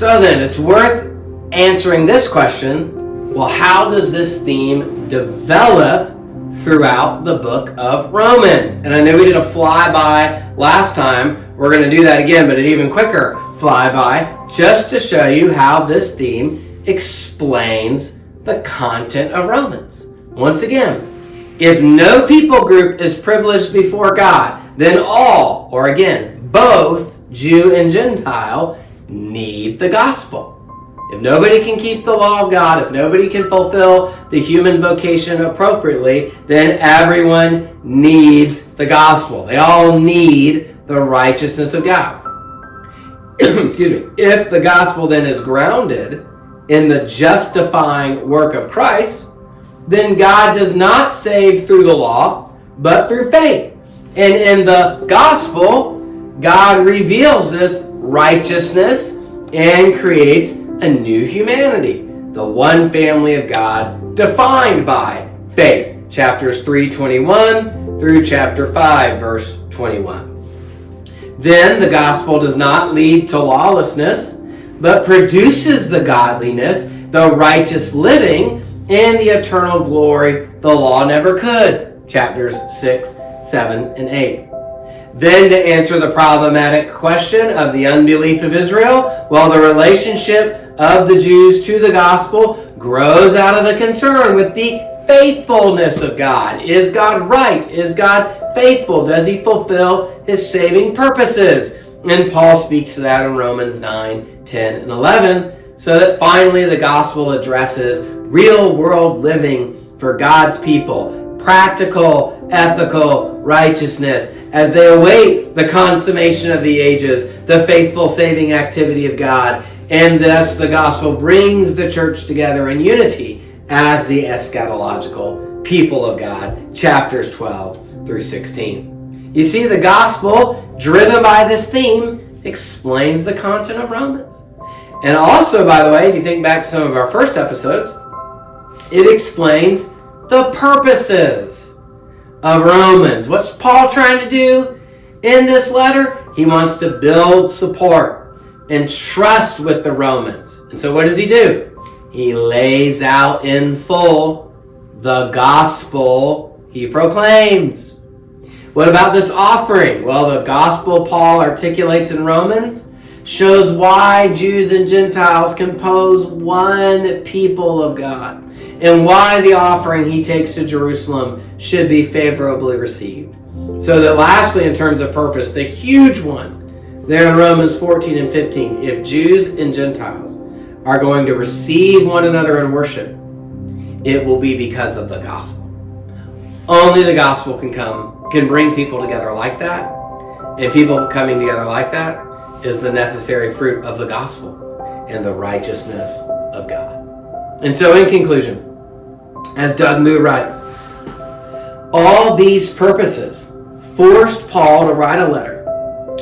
So then, it's worth answering this question. Well, how does this theme develop throughout the book of Romans? And I know we did a flyby last time. We're going to do that again, but an even quicker flyby, just to show you how this theme explains the content of Romans. Once again, if no people group is privileged before God, then all, or again, both Jew and Gentile, need the gospel. If nobody can keep the law of God, if nobody can fulfill the human vocation appropriately, then everyone needs the gospel. They all need the righteousness of God. Excuse me. If the gospel then is grounded in the justifying work of Christ, then God does not save through the law, but through faith. And in the gospel, God reveals this righteousness and creates a new humanity, the one family of God defined by faith. Chapters 3:21 through chapter 5, verse 21. Then the gospel does not lead to lawlessness, but produces the godliness, the righteous living, and the eternal glory the law never could. Chapters 6, 7, and 8. Then to answer the problematic question of the unbelief of Israel, well, the relationship of the Jews to the gospel grows out of a concern with the faithfulness of God. Is God right? Is God faithful? Does he fulfill his saving purposes? And Paul speaks to that in Romans 9, 10, and 11, so that finally the gospel addresses real world living for God's people, practical, ethical righteousness, as they await the consummation of the ages, the faithful saving activity of God, and thus the gospel brings the church together in unity as the eschatological people of God, chapters 12 through 16. You see, the gospel, driven by this theme, explains the content of Romans. And also, by the way, if you think back to some of our first episodes, it explains the purposes of Romans. What's Paul trying to do in this letter? He wants to build support and trust with the Romans. And so what does he do? He lays out in full the gospel he proclaims. What about this offering? Well, the gospel Paul articulates in Romans shows why Jews and Gentiles compose one people of God, and why the offering he takes to Jerusalem should be favorably received. So that lastly, in terms of purpose, the huge one there in Romans 14 and 15, if Jews and Gentiles are going to receive one another in worship, it will be because of the gospel. Only the gospel can bring people together like that, and people coming together like that is the necessary fruit of the gospel and the righteousness of God. And so in conclusion, as Doug Moo writes, all these purposes forced Paul to write a letter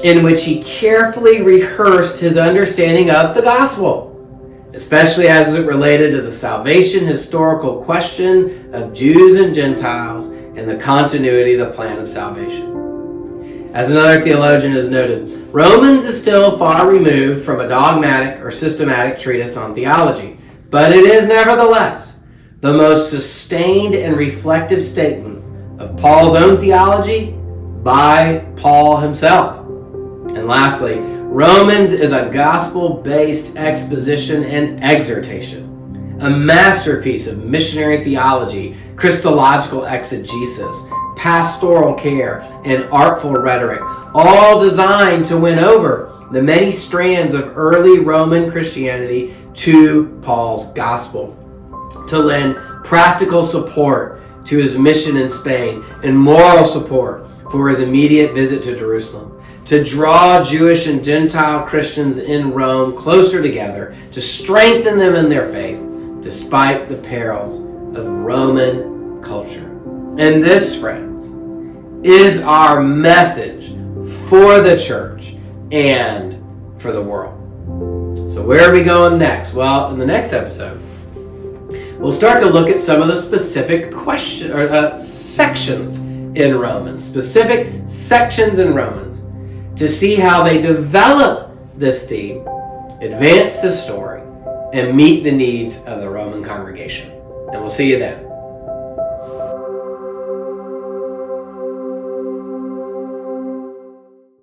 in which he carefully rehearsed his understanding of the gospel, especially as it related to the salvation historical question of Jews and Gentiles and the continuity of the plan of salvation. As another theologian has noted, Romans is still far removed from a dogmatic or systematic treatise on theology, but it is nevertheless the most sustained and reflective statement of Paul's own theology by Paul himself. And lastly, Romans is a gospel-based exposition and exhortation, a masterpiece of missionary theology, Christological exegesis, pastoral care, and artful rhetoric, all designed to win over the many strands of early Roman Christianity to Paul's gospel, to lend practical support to his mission in Spain and moral support for his immediate visit to Jerusalem, to draw Jewish and Gentile Christians in Rome closer together, to strengthen them in their faith despite the perils of Roman culture. And this, friends, is our message for the church and for the world. So where are we going next? Well, in the next episode, we'll start to look at some of the specific sections in Romans, specific sections in Romans, to see how they develop this theme advance the story, and meet the needs of the Roman congregation. And we'll see you then.